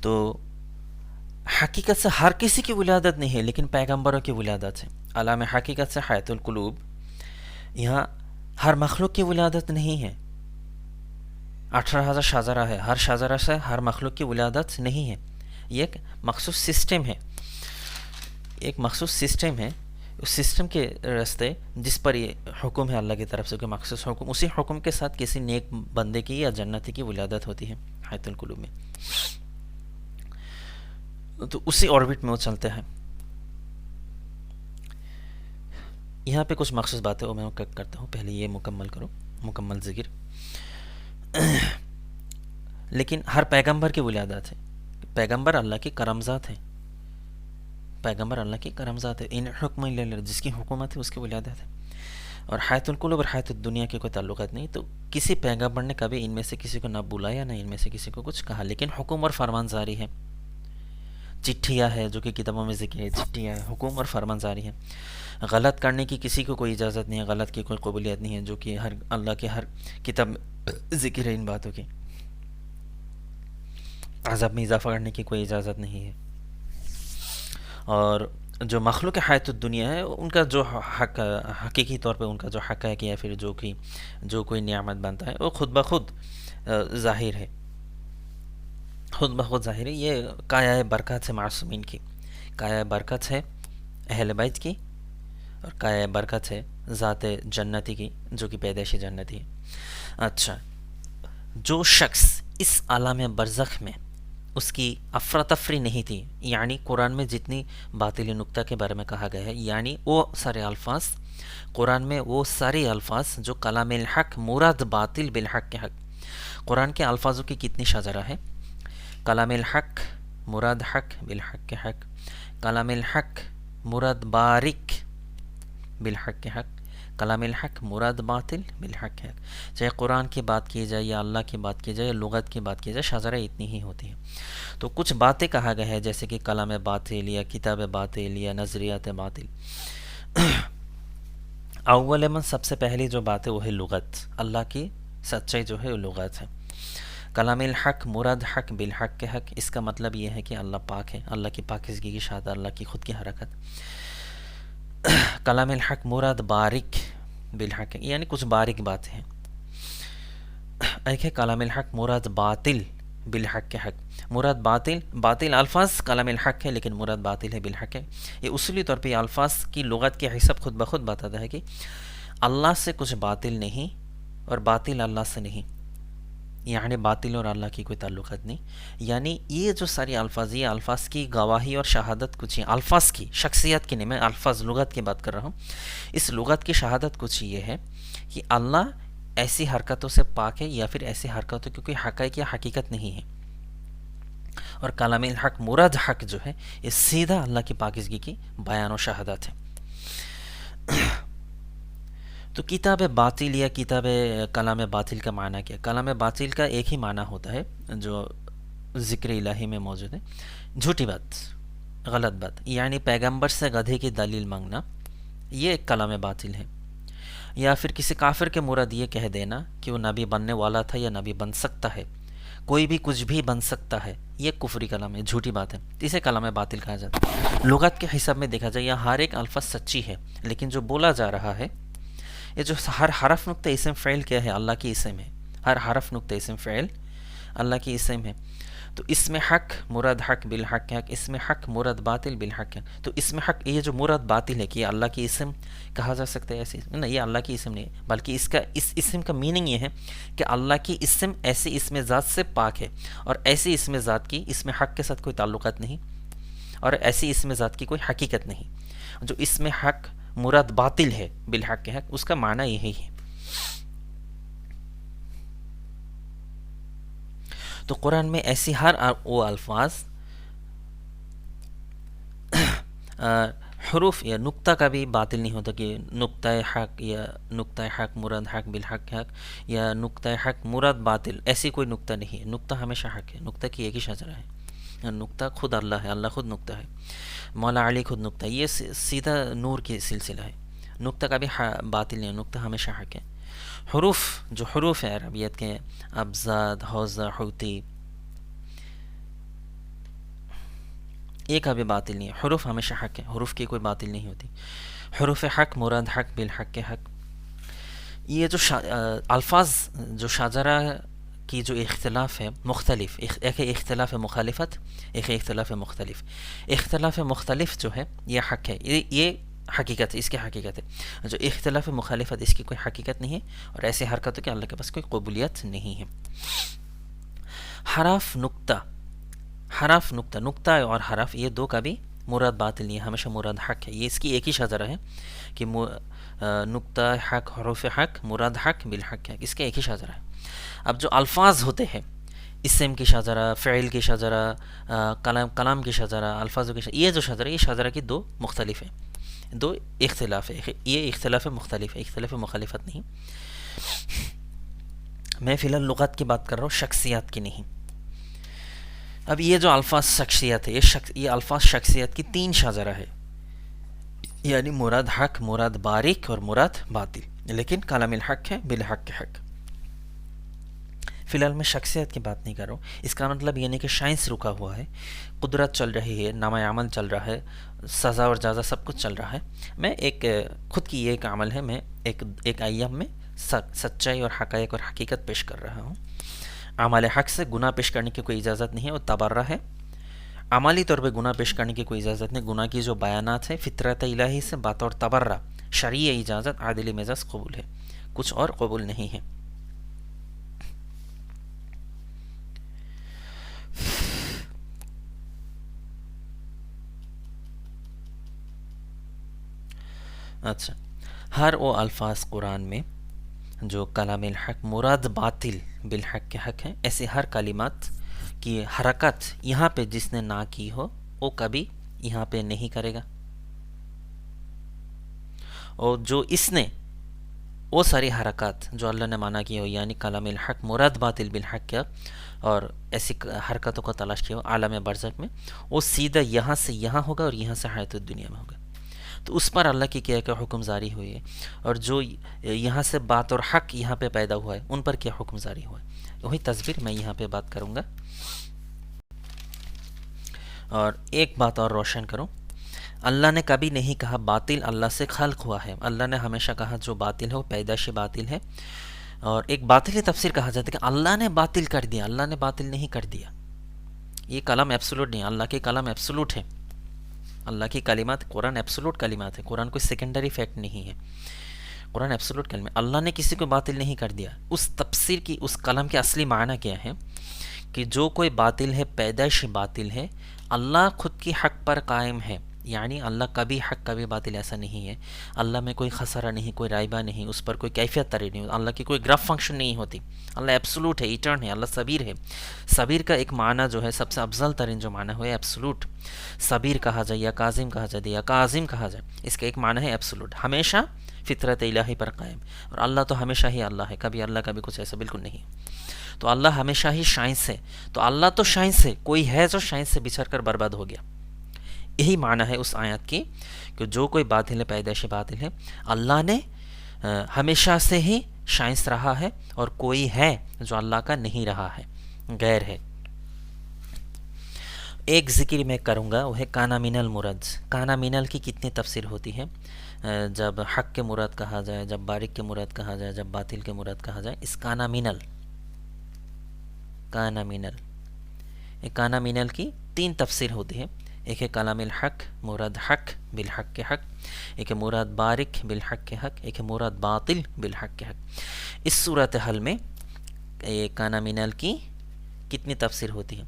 تو حقیقت سے ہر کسی کی ولادت نہیں ہے، لیکن پیغمبروں کی ولادت ہے. عالم حقیقت سے حیات القلوب، یہاں ہر مخلوق کی ولادت نہیں ہے. 18,000 شاہزرہ ہے، ہر شاہزرہ سے ہر مخلوق کی ولادت نہیں ہے. یہ ایک مخصوص سسٹم ہے، ایک مخصوص سسٹم ہے. اس سسٹم کے راستے جس پر یہ حکم ہے اللہ کی طرف سے کہ مخصوص حکم، اسی حکم کے ساتھ کسی نیک بندے کی یا جنتی کی ولادت ہوتی ہے حیات القلوب میں. تو اسی آربٹ میں وہ چلتے ہیں. یہاں پہ کچھ مخصوص باتیں وہ میں کرتا ہوں، پہلے یہ مکمل کرو، مکمل ذکر. لیکن ہر پیغمبر کی ولادت ہے. پیغمبر اللہ کی کرمزات ہیں، پیغمبر اللہ کی کرمزات ہے. ان حکم جس کی حکومت ہے اس کی ولادت ہے. اور حیات القلوب اور حیات الدنیا کے کوئی تعلقات نہیں. تو کسی پیغمبر نے کبھی ان میں سے کسی کو نہ بلایا، نہ ان میں سے کسی کو کچھ کہا. لیکن حکم اور فرمان جاری ہے. چٹھیاں ہے جو کہ کتابوں میں ذکر ہے، چٹھیاں ہے، حکم اور فرمان جاری ہے. غلط کرنے کی کسی کو کوئی اجازت نہیں ہے، غلط کی کوئی قبولیت نہیں ہے، جو کہ ہر اللہ کے ہر کتاب میں ذکر ہے ان باتوں کی. عذاب میں اضافہ کرنے کی کوئی اجازت نہیں ہے. اور جو مخلوق حیات الدنیا ہے ان کا جو حق، حقیقی طور پہ ان کا جو حق ہے کہ یا پھر جو کوئی نعمت بنتا ہے وہ خود بخود ظاہر ہے، خود بخود ظاہر ہے. یہ کایا برکت ہے معصومین کی، کایا برکت ہے اہل بیت کی، اور کایا برکت ہے ذات جنتی کی جو کہ پیدائشی جنتی ہے. اچھا، جو شخص اس عالم برزخ میں اس کی افراتفری نہیں تھی، یعنی قرآن میں جتنی باطلی نکتہ کے بارے میں کہا گیا ہے، یعنی وہ سارے الفاظ قرآن میں، وہ سارے الفاظ جو کلام الحق مراد باطل بالحق کے حق. قرآن کے الفاظوں کی کتنی شجرہ ہے؟ کلام الحق مراد حق بالحق کے حق، کلام الحق مراد بارک بالحق کے حق، کلام الحق مراد باطل بالحق کے حق. چاہے قرآن کی بات کی جائے یا اللہ کی بات کی جائے یا لغت کی بات کی جائے، شجرہ اتنی ہی ہوتی ہیں. تو کچھ باتیں کہا گیا ہے جیسے کہ کلام باطل یا کتاب باطل یا نظریات باطل. اول من سب سے پہلی جو بات ہے وہ ہے لغت، اللہ کی سچائی جو ہے وہ لغت ہے. کلام الحق مراد حق بالحق کے حق، اس کا مطلب یہ ہے کہ اللہ پاک ہے، اللہ کی پاکیزگی کی شہادت، اللہ کی خود کی حرکت. کلام الحق مراد بارک بالحق، یعنی کچھ باریک باتیں ہیں. ایک ہے کلام الحق مراد باطل بالحق کے حق. مراد باطل الفاظ کلام الحق ہے لیکن مراد باطل ہے بالحق ہے. یہ اصولی طور پہ الفاظ کی لغت کے حساب خود بخود بتاتا ہے کہ اللہ سے کچھ باطل نہیں اور باطل اللہ سے نہیں، یعنی باطل اور اللہ کی کوئی تعلقات نہیں. یعنی یہ جو ساری الفاظ، یہ الفاظ کی گواہی اور شہادت کچھ ہی، الفاظ کی شخصیت کی نہیں، میں الفاظ لغت کی بات کر رہا ہوں. اس لغت کی شہادت کچھ یہ ہے کہ اللہ ایسی حرکتوں سے پاک ہے یا پھر ایسی حرکتوں کی کوئی حقائق یا حقیقت نہیں ہے. اور کلام الحق مراد حق جو ہے یہ سیدھا اللہ کی پاکیزگی کی بیان و شہادت ہے. تو کتاب باطل یا کتاب کلام باطل کا معنی کیا؟ کلام باطل کا ایک ہی معنی ہوتا ہے جو ذکر الہی میں موجود ہے، جھوٹی بات، غلط بات. یعنی پیغمبر سے گدھے کی دلیل مانگنا، یہ ایک کلام باطل ہے. یا پھر کسی کافر کے مراد یہ کہہ دینا کہ وہ نبی بننے والا تھا یا نبی بن سکتا ہے، کوئی بھی کچھ بھی بن سکتا ہے، یہ کفری کلام ہے، جھوٹی بات ہے. اسے کلام باطل کہا جاتا ہے. لغت کے حساب میں دیکھا جائے یہاں ہر ایک الفاظ سچی ہے، لیکن جو بولا جا رہا ہے، یہ جو ہر حرف نقطہ اسم فعل کیا ہے؟ اللہ کی اسم ہے. ہر حرف نقطہ اسم فعل اللہ کی اسم ہے. تو اس میں حق مراد حق بالحق کے حق، اس میں حق مراد باطل بالحق ہے. تو اس میں حق، یہ جو مراد باطل ہے کہ یہ اللہ کی اسم کہا جا سکتا ہے، ایسے نہیں، یہ اللہ کی اسم نہیں ہے، بلکہ اس اسم کا میننگ یہ ہے کہ اللہ کی اسم ایسی اسم ذات سے پاک ہے، اور ایسی اسم ذات کی اسم حق کے ساتھ کوئی تعلقات نہیں، اور ایسی اسم ذات کی کوئی حقیقت نہیں. جو اسم حق مراد باطل ہے بالحق کے حق، اس کا معنی یہی ہے. تو قرآن میں ایسی ہر وہ الفاظ حروف یا نقطہ کا بھی باطل نہیں ہوتا کہ نقطہ حق یا نقطہ حق مراد حق بالحق حق، یا نقطہ حق مراد باطل، ایسی کوئی نقطہ نہیں ہے. نقطہ ہمیشہ حق ہے، نقطہ کی ایک ہی شجرہ ہے. نقطہ خود اللہ ہے، اللہ خود نقطہ ہے، مولا علی خود نقطہ ہے. یہ سیدھا نور کی سلسلہ ہے. نقطہ کا بھی باطل نہیں، نقطہ ہمیشہ حق ہے. حروف، جو حروف ہیں عربیت کے، ابزاد، حوزہ، حوتی، یہ کبھی باطل نہیں ہے. حروف ہمیشہ حق ہے, حروف کی کوئی باطل نہیں ہوتی. حروف حق مراد حق بالحق کے حق. یہ جو الفاظ جو شاجرہ کی جو اختلاف ہے مختلف, ایک ہے اختلاف مخالفت, ایک ہے اختلاف مختلف. اختلاف مختلف جو ہے یہ حق ہے, یہ حقیقت ہے, اس کی حقیقت ہے. جو اختلاف مخالفت اس کی کوئی حقیقت نہیں ہے, اور ایسی حرکتوں کی اللہ کے پاس کوئی قبولیت نہیں ہے. حرف نقطہ, حرف نقطہ, نقطہ اور حرف یہ دو کا بھی مراد باطل نہیں ہے, ہمیشہ مراد حق ہے. یہ اس کی ایک ہی شاجرہ ہے کہ نقطہ حق, حروف حق, مراد حق بالحق ہے, اس کے ایک ہی شاجرہ ہے. اب جو الفاظ ہوتے ہیں, اسم کی شاجرہ, فعل کی شاجرہ, کلام کی شاجرہ, الفاظوں کی شاجرہ, یہ جو شاجرہ, یہ شاجرہ کی دو مختلف ہیں, دو اختلاف ہے. یہ اختلاف مختلف ہے, اختلاف مخالفت نہیں. میں فی الحال لغت کی بات کر رہا ہوں, شخصیات کی نہیں. اب یہ جو الفاظ شخصیت ہے, یہ الفاظ شخصیت کی تین شاجرہ ہے, یعنی مراد حق, مراد باریک اور مراد باطل. لیکن کلام الحق ہے بالحق کے حق. فی الحال میں شخصیت کی بات نہیں کر رہا ہوں. اس کا مطلب یہ نہیں کہ سائنس رکا ہوا ہے, قدرت چل رہی ہے, نامہ عمل چل رہا ہے, سزا اور جزا سب کچھ چل رہا ہے. میں ایک خود کی یہ ایک عمل ہے, میں ایک ایام میں سچائی اور حقائق اور حقیقت پیش کر رہا ہوں. اعمال حق سے گناہ پیش کرنے کی کوئی اجازت نہیں ہے, وہ تبرہ ہے. عملی طور پہ گناہ پیش کرنے کی کوئی اجازت نہیں. گناہ کی جو بیانات ہیں فطرت الہی سے بطور تبرہ, شرعی اجازت, عادل مزاج قبول ہے, کچھ اور قبول نہیں ہے. اچھا, ہر وہ الفاظ قرآن میں جو کلام الحق مراد باطل بالحق کے حق ہیں, ایسے ہر کلمات کی حرکت یہاں پہ جس نے نہ کی ہو وہ کبھی یہاں پہ نہیں کرے گا, اور جو اس نے وہ ساری حرکات جو اللہ نے منع کی ہو, یعنی کلام الحق مراد باطل بالحق کیا اور ایسی حرکتوں کو تلاش کیا ہو عالم برزخ میں, وہ سیدھا یہاں سے یہاں ہوگا اور یہاں سے حیات الدنیا میں ہوگا. تو اس پر اللہ کی کیا حکم جاری ہوئی ہے, اور جو یہاں سے بات اور حق یہاں پہ پیدا ہوا ہے ان پر کیا حکم جاری ہوا ہے, وہی تصویر میں یہاں پہ بات کروں گا. اور ایک بات اور روشن کروں, اللہ نے کبھی نہیں کہا باطل اللہ سے خلق ہوا ہے. اللہ نے ہمیشہ کہا جو باطل ہے وہ پیدائشی باطل ہے. اور ایک باطل تفسیر کہا جاتا ہے کہ اللہ نے باطل کر دیا, اللہ نے باطل نہیں کر دیا. یہ کلام ایبسولوٹ نہیں, اللہ کے کلام ایبسولوٹ ہے. اللہ کی کلمات, قرآن ایبسولوٹ کلمات ہے, قرآن کوئی سیکنڈری فیکٹ نہیں ہے, قرآن ایبسولوٹ کلمہ. اللہ نے کسی کو باطل نہیں کر دیا. اس تفسیر کی, اس کلام کے اصلی معنی کیا ہے کہ جو کوئی باطل ہے پیدائشی باطل ہے, اللہ خود کی حق پر قائم ہے, یعنی اللہ کبھی حق کبھی باطل ایسا نہیں ہے. اللہ میں کوئی خسارہ نہیں, کوئی رائبہ نہیں, اس پر کوئی کیفیت تری نہیں, اللہ کی کوئی گراف فنکشن نہیں ہوتی. اللہ ایبسولوٹ ہے, ایٹرن ہے, اللہ صبیر ہے. صبیر کا ایک معنی جو ہے سب سے افضل ترین جو معنی ہے ایبسولوٹ. صبیر کہا جائے یا کاظم کہا جائے یا کاظم کہا جائے, اس کا ایک معنی ہے ایبسولوٹ, ہمیشہ فطرت الہی پر قائم. اور اللہ تو ہمیشہ ہی اللہ ہے, کبھی اللہ کبھی کچھ ایسا بالکل نہیں. تو اللہ ہمیشہ ہی سائنس ہے, تو اللہ تو سائنس ہے, کوئی ہے جو سائنس سے بچھڑ کر برباد ہو گیا. یہی معنی ہے اس آیت کی کہ جو کوئی باطل ہے پیدائشی باطل ہے, اللہ نے ہمیشہ سے ہی سائنس رہا ہے, اور کوئی ہے جو اللہ کا نہیں رہا ہے, غیر ہے. ایک ذکر میں کروں گا, وہ ہے کانا من المراد. کانا من کی کتنی تفسیر ہوتی ہے, جب حق کے مراد کہا جائے, جب باریک کے مراد کہا جائے, جب باطل کے مراد کہا جائے. اس کانا منل, کانا منل, ایک کانا منل کی تین تفسیر ہوتی ہے. ایک ہے کلام الحق مراد حق بالحق کے حق, ایک ہے مراد باریک بالحق کے حق, ایک ہے مراد باطل بالحق کے حق. اس صورتحال میں کانا منل کی کتنی تفسیر ہوتی ہے.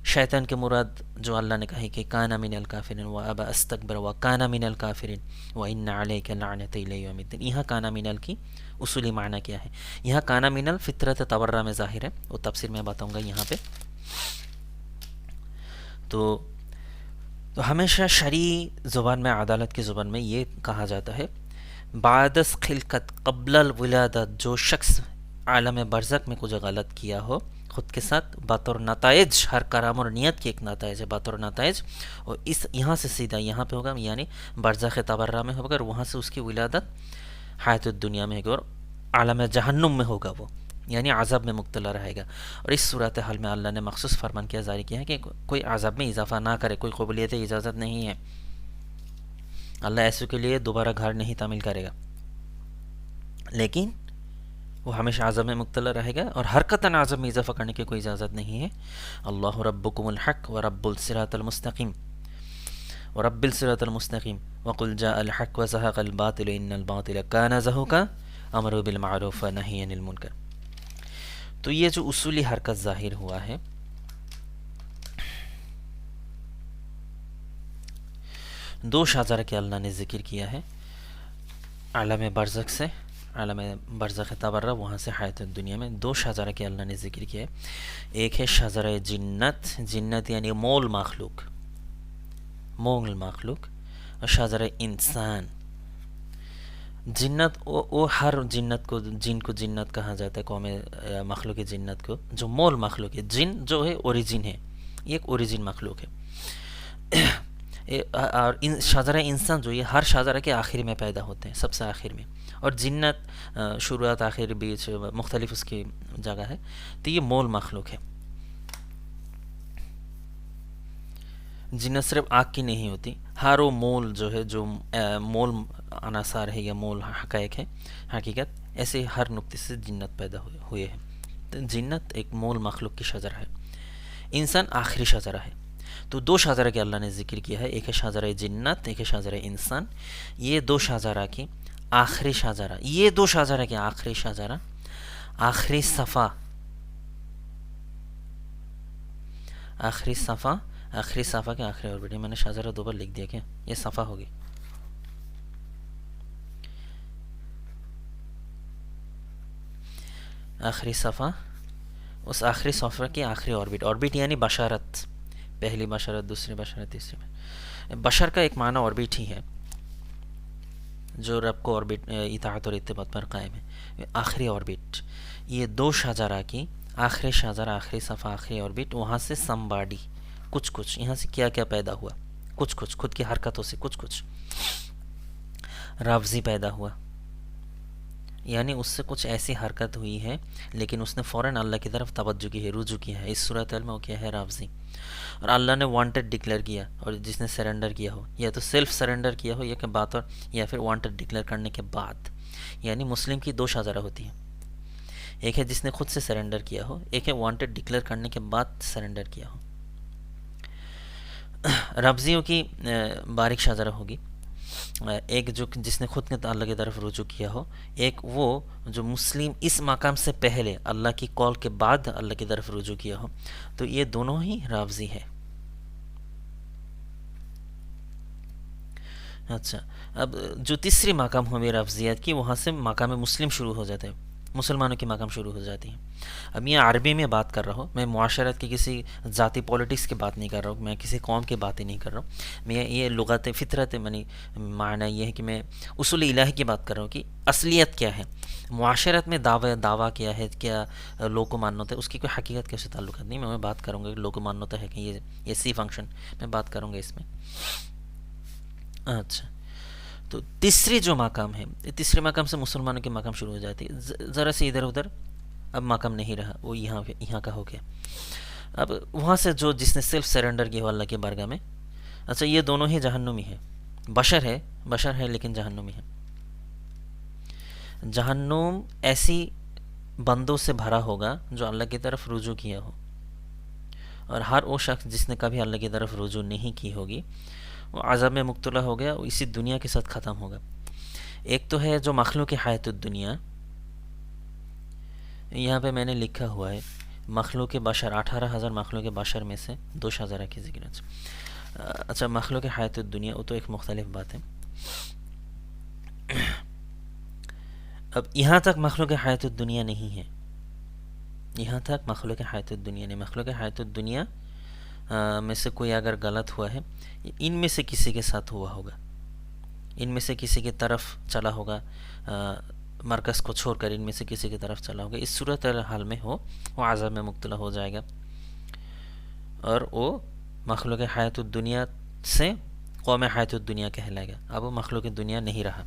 شیطان کے مراد جو اللہ نے کہا کہ کانا من الکافرین و ابا استکبر و کانا من الکافرین و ان علیک لعنت الی یوم الدین. یہاں کانا من کی اصولی معنی کیا ہے؟ یہاں کانا من فطرت تبرہ میں ظاہر ہے, وہ تفسیر میں بتاؤں گا یہاں پہ. تو ہمیشہ شرعی زبان میں, عدالت کی زبان میں یہ کہا جاتا ہے بعد از خلقت قبل الولادت, جو شخص عالم برزخ میں کچھ غلط کیا ہو خود کے ساتھ بطور نتائج, ہر کرام اور نیت کی ایک نتائج ہے بطور نتائج, اور اس یہاں سے سیدھا یہاں پہ ہوگا, یعنی برزخ تبرہ میں ہوگا, اور وہاں سے اس کی ولادت حیات الدنیا میں ہوگا اور عالم جہنم میں ہوگا وہ. یعنی عذاب میں مبتلا رہے گا. اور اس صورتحال میں اللہ نے مخصوص فرمان کیا جاری کیا ہے کہ کوئی عذاب میں اضافہ نہ کرے, کوئی قبولیت اجازت نہیں ہے. اللہ ایسے کے لیے دوبارہ گھر نہیں تعمیل کرے گا, لیکن وہ ہمیشہ عذاب میں مبتلا رہے گا, اور حرکتاً عذاب میں اضافہ کرنے کی کوئی اجازت نہیں ہے. اللہ ربکم الحق ورب الصراط المستقیم ورب الصراط المستقیم وقل جاء الحق وزهق الباطل ان الباطل كان زهوقا امر بالمعروف ونهی عن المنکر. تو یہ جو اصولی حرکت ظاہر ہوا ہے, دو شاجرہ کے اللہ نے ذکر کیا ہے, عالم برزخ سے, عالم برزخ تبرہ, وہاں سے حیات دنیا میں دو شاجرہ کے اللہ نے ذکر کیا ہے. ایک ہے شاجرہ جنت, جنت یعنی مول مخلوق, مول مخلوق, اور شاجرہ انسان. جنت وہ ہر جنت کو, جن کو جنت کہا جاتا ہے, قوم مخلوق جنت کو, جو مول مخلوق ہے. جن جو ہے اوریجن ہے, یہ ایک اوریجن مخلوق ہے. اور شاجرہ انسان جو یہ ہر شاجرہ کے آخر میں پیدا ہوتے ہیں, سب سے آخر میں. اور جنت شروعات آخر بیچ مختلف اس کی جگہ ہے. تو یہ مول مخلوق ہے. جنت صرف آگ کی نہیں ہوتی, ہر وہ مول جو ہے, جو مول عناصر ہے یا مول حقائق ہے, حقیقت, ایسے ہر نقطے سے جنت پیدا ہوئے ہیں. تو جنت ایک مول مخلوق کی شاجرہ ہے, انسان آخری شاجرہ ہے. تو دو شاجرہ کے اللہ نے ذکر کیا ہے, ایک ہے شاجرہ جنت, ایک ہے شاجرہ انسان. یہ دو شاجرہ کی آخری شاجرہ, یہ دو شاجرہ کی آخری شاجرہ, آخری صفحہ, آخری صفحہ, آخری صفحہ کے آخری اور بیٹے, میں نے شاجرہ دو بار لکھ دیا کیا, یہ صفحہ ہوگی. آخری صفحہ, اس آخری صفحہ کی آخری آربٹ, آربٹ یعنی بشارت, پہلی بشارت, دوسری بشارت, تیسری. بشر کا ایک معنی آربٹ ہی ہے, جو رب کو آربٹ اطاعت اور اتباع پر قائم ہے. آخری آربٹ, یہ دو شاجرہ کی آخری شاجرہ, آخری صفحہ, آخری آربٹ. وہاں سے سمباڈی, کچھ کچھ, یہاں سے کیا کیا پیدا ہوا, کچھ کچھ, خود کی حرکتوں سے کچھ کچھ. رافضی پیدا ہوا, یعنی اس سے کچھ ایسی حرکت ہوئی ہے, لیکن اس نے فوراً اللہ کی طرف توجہ کی ہے, رجوع کیا ہے. اس صورتحال میں وہ کیا ہے, رافضی. اور اللہ نے وانٹڈ ڈکلیئر کیا, اور جس نے سرنڈر کیا ہو, یا تو سیلف سرنڈر کیا ہو, یا کہ بات, اور یا پھر وانٹڈ ڈکلیئر کرنے کے بعد. یعنی مسلم کی دو شاجرہ ہوتی ہیں, ایک ہے جس نے خود سے سرنڈر کیا ہو, ایک ہے وانٹڈ ڈکلیئر کرنے کے بعد سرنڈر کیا ہو. رافضیوں کی باریک شاجرہ ہوگی, ایک جو جس نے خود کے اللہ کی طرف رجوع کیا ہو, ایک وہ جو مسلم اس مقام سے پہلے اللہ کی کال کے بعد اللہ کی طرف رجوع کیا ہو. تو یہ دونوں ہی رافضی ہے. اچھا, اب جو تیسری مقام ہوئی رافضیت کی, وہاں سے مقام مسلم شروع ہو جاتا ہے, مسلمانوں کی مقام شروع ہو جاتی ہیں. اب یہ عربی میں بات کر رہا ہوں, میں معاشرت کی کسی ذاتی پولیٹکس کی بات نہیں کر رہا ہوں, میں کسی قوم کی بات ہی نہیں کر رہا ہوں. میں یہ لغت فطرت معنی یہ ہے کہ میں اصول الہی کی بات کر رہا ہوں کہ اصلیت کیا ہے معاشرت میں. دعویٰ کیا ہے, کیا لوگ کو ماننا ہوتا ہے, اس کی کوئی حقیقت کے سے تعلقات نہیں. میں بات کروں گا کہ لوگ کو ماننا ہوتا ہے کہ یہ سی فنکشن, میں بات کروں گا اس میں. اچھا, تو تیسری جو مقام ہے, تیسرے مقام سے مسلمانوں کی مقام شروع ہو جاتی ہے. ذرا سے ادھر ادھر اب مقام نہیں رہا, وہ یہاں کا ہو گیا. اب وہاں سے جو جس نے سیلف سرنڈر کیا ہو اللہ کے بارگاہ میں, اچھا یہ دونوں ہی جہنمی ہے. بشر ہے لیکن جہنمی ہے. جہنم ایسی بندوں سے بھرا ہوگا جو اللہ کی طرف رجوع کیا ہو, اور ہر وہ شخص جس نے کبھی اللہ کی طرف رجوع نہیں کی ہوگی وہ عذاب میں مبتلا ہو گیا, وہ اسی دنیا کے ساتھ ختم ہوگا. ایک تو ہے جو مخلوق حیات الدنیا, یہاں پہ میں نے لکھا ہوا ہے مخلوق بشر, 18,000 مخلوق بشر میں سے دو شاجرہ کی ذکر. اچھا, مخلوق حیات الدنیا وہ تو ایک مختلف بات ہے. اب یہاں تک مخلوق حیات الدنیا نہیں ہے, یہاں تک مخلوق حیات الدنیا نہیں. مخلوق حیات الدنیا میں سے کوئی اگر غلط ہوا ہے, ان میں سے کسی کے ساتھ ہوا ہوگا, ان میں سے کسی کی طرف چلا ہوگا, مرکز کو چھوڑ کر ان میں سے کسی کی طرف چلا ہوگا, اس صورت حال میں ہو وہ عذاب میں مبتلا ہو جائے گا, اور وہ مخلوق حیات الدنیا سے قوم حیات الدنیا کہلائے گا. اب وہ مخلوق دنیا نہیں رہا.